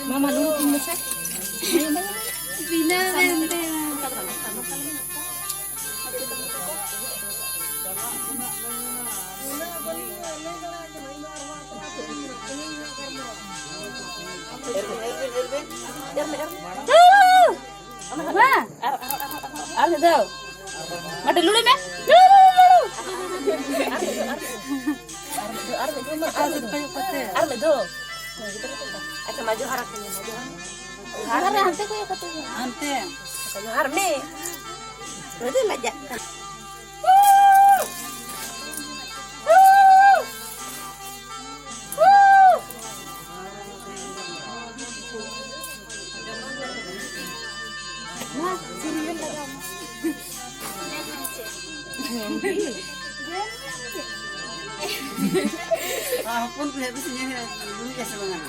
Mama dulu pindah saya. Pindah ente. Arme daw. Mata dulu me. Arme do. Acha maju harak ini maju. Harap ante ko yung katulad. Ante. Kayo harme. Berarti majak. Apapun kelihatannya dulu ya semangat.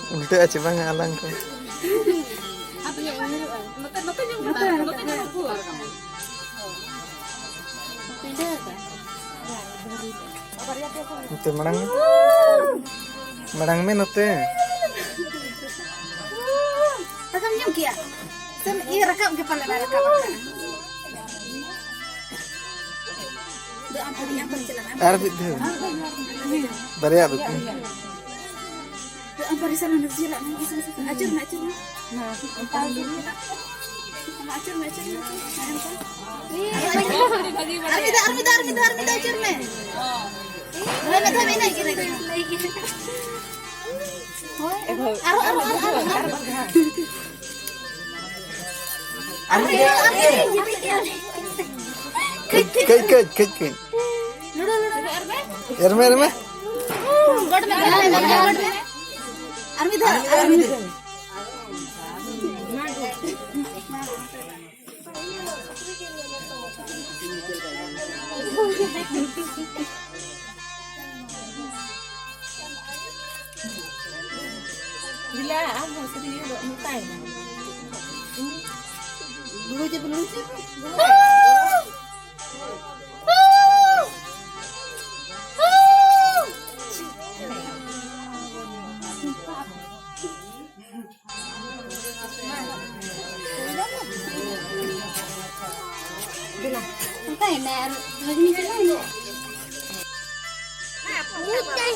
Udah aja bang alang kok. Itu menang minute. Rekam yung kia. Iya rekam ke pala rekam. Do ampun yang perjalanan. Arbit deh. Bari arbit. Do ampun di sana nasilat nih. Acur. Nah, entar dulu. Acur. Armida acur me. Mana kira. Aru. Kait. Erme. Armida. Bila aku sedih dok mutai. Dulu aja. Entah ya, lagi jalan. Mutai.